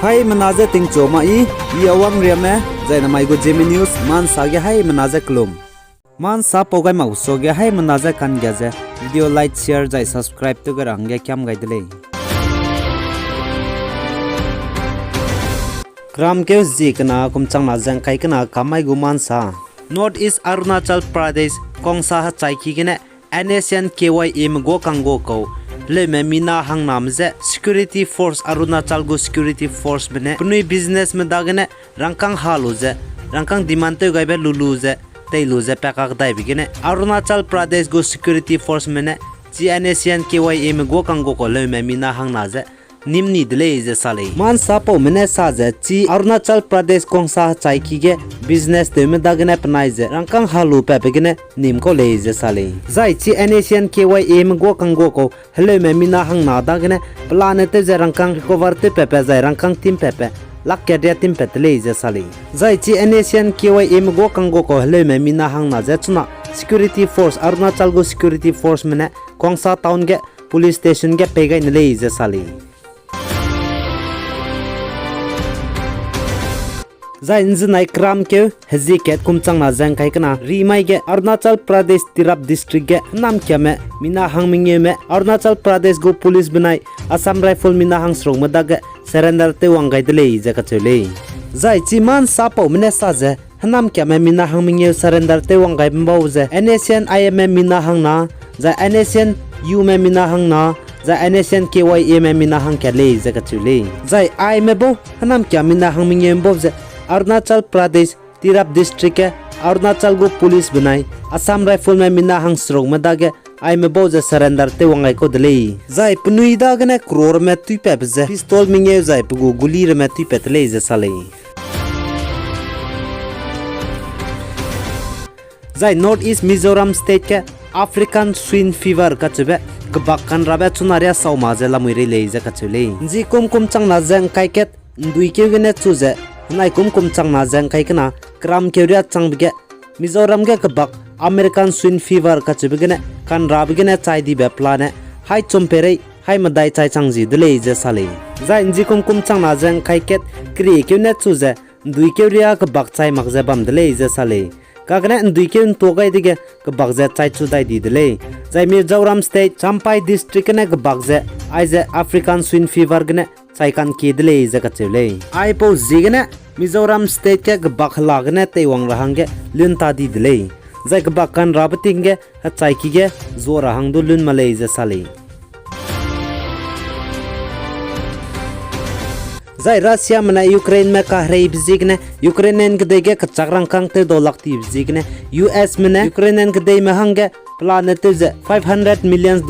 Hai menaza ting choma I awang riame zaina mai go Zeme News Ma Nsa ge hai menaza klum Ma Nsa pegai mau so ge hai menaza Kangia je video like share jai subscribe to garang ge kyam gai delei Kram ke zikna kumchang na jang kai kana kamai gu Ma Nsa North East Arunachal Pradesh kongsa ha chai ki gene NSCN KYM go kango ko le me mina hang nam je security force Arunachal go security force bene pnui business me dagene rangkang halu je rangkang demand te gaibe lulu je teilu je pakak dai bigene Arunachal Pradesh go security force mene NSCN KYM go kango ko le me mina hang na je nimni delei je sale Ma Nsa po mene sa je chi Arunachal Pradesh kongsa chai ki ge business de me dagene pnai je rangkang halu pe begene nim ko le je sale zai chi NSCN KYM go kango ko hele me mina hang na dagene planet je rangkang cover te pe zai rangkang tim pe lakya dia tim pe le je sale zai chi NSCN KYM go kango ko hele me mina hang na je chuna security force Arunachal go security force mene kongsa town ge police station ge pegai ne le je sale Zai injinai kram ke hezi ket kumchang na jang kai kana rimai ge Arunachal Pradesh Tirap district ge nam kya me mina hang mingye me Arunachal Pradesh go police banai Assam rifle mina hang strong ma dag surrender te wangai delei je ka chole zai chi Ma Nsa po mene sa je hanam kya me mina hang mingye surrender te wangai mbau je NSCN IM mina hang na zai NSCN U me mina hang na zai NSCN KYM mina hang kya le je ka chole zai I me bo hanam kya mina hang mingye mbau je Arunachal Pradesh Tirap district ke Arunachal go police banai Assam rifle me mina hang strong ma dage ai me bo je surrender te wangai ko delei zai pnui da gane crore me tui pe je pistol minge zai pugu guli re me tui pe tele je sale zai North East Mizoram state ke African swine fever ka chebe gbakan rabe chunaria sauma je lamui re le je ka chule ji kum chang na jang kai ket ndui ke gane chu je nai kum chang na jang kai kana kram keria chang bige Mizoram ge kabak American swine fever ka chibigene kan rabigene chai di be plane hai chompere hai madai chai changji delei je sale za inji kum chang na jang kai ket kri kyune chu je dui keria kabak chai mak je bam delei je sale kagne dui kyun to gai dige kabak je chai chu dai di delei zai Mizoram state Champai district ne kabak je ai je African swine fever gene chai kan ki delei je ka chule ai po zigene Mizoram state ke kabak lagne te wang rahange lun ta di delei zai kabak kan rabating ge ha chai ki ge zora hang du lun malei je sale zai Russia mana Ukraine me ka rei bzigne Ukrainian ge ge ka chagrang kang te do lakti bzigne US mana Ukrainian ge me hange planet je $500 million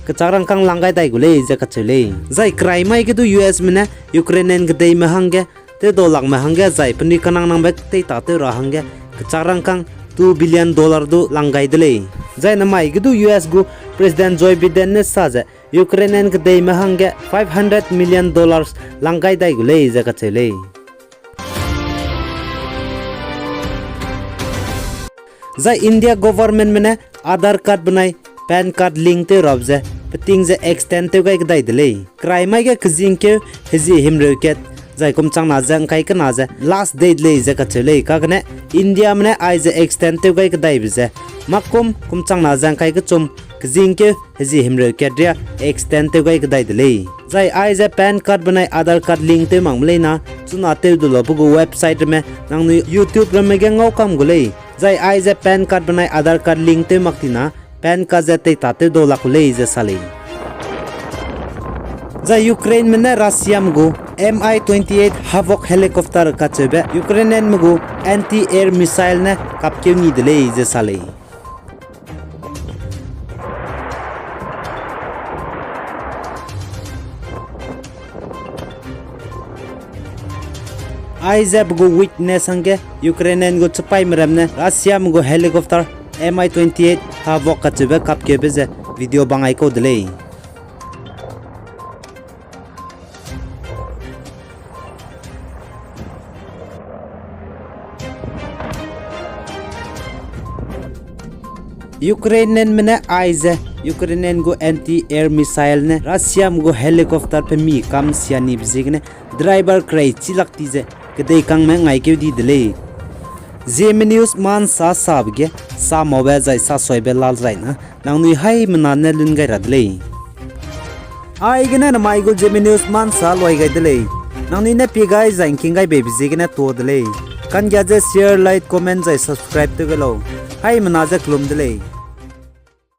ka chagrang kang langai dai gule je ka chule zai Crimea ge du US mana Ukrainian ge me hange te do lak me hange zai pani kanang nang bek te ta te ra hange ka chagrang kang $2 billion do langai delei zai na mai ge du US go President Joe Biden ne sa je Ukrainian ge me hange $500 million langai dai gule je ka chele zai India government mene Aadhaar card banai PAN card link te rob je pating je extend te gai dai delei Crimea ge khjing ke hezi himre ket zai kum chang na jang kai kana je last date le je ka chele ka gane India mane ai je extend te gai dai je makum kum chang na jang kai ka chum khjing ke hezi himre ket dia extend te gai dai delei zai ai je PAN card banai Aadhaar card link te mang leina chuna te du lo bu website me nangnui YouTube me ge ngau kam gulei zai ai je PAN card banai Aadhaar card link te maktina PAN card je te ta te do la kulei je sale zai Ukraine mene Russia mgo Mi-28 Havoc helicopter ka chebe Ukrainian mgo anti-air missile ne kapke ni delei je sale Aizab go witness hange Ukrainian go chapai meramne Russia mgo helicopter Mi-28 Havoc ka chebe kapke beze video bangai ko delei Ukrainian mene aize Ukrainian go anti-air missile ne Russia go helicopter pe mi kam siani bzig ne driver krai chilak ti je kedai kang me ngai ke di delei Zeme News Ma Nsa sabge sa mobile zai sa soibe lal zai na nangnui hai mna ne lun gai radlei ai gena na mai go Zeme News Ma Nsa loi gai delei nangnui ne pegai zai nking gai baby zig ne to delei Kangia je share like comment zai subscribe to galo hai mna je klum delei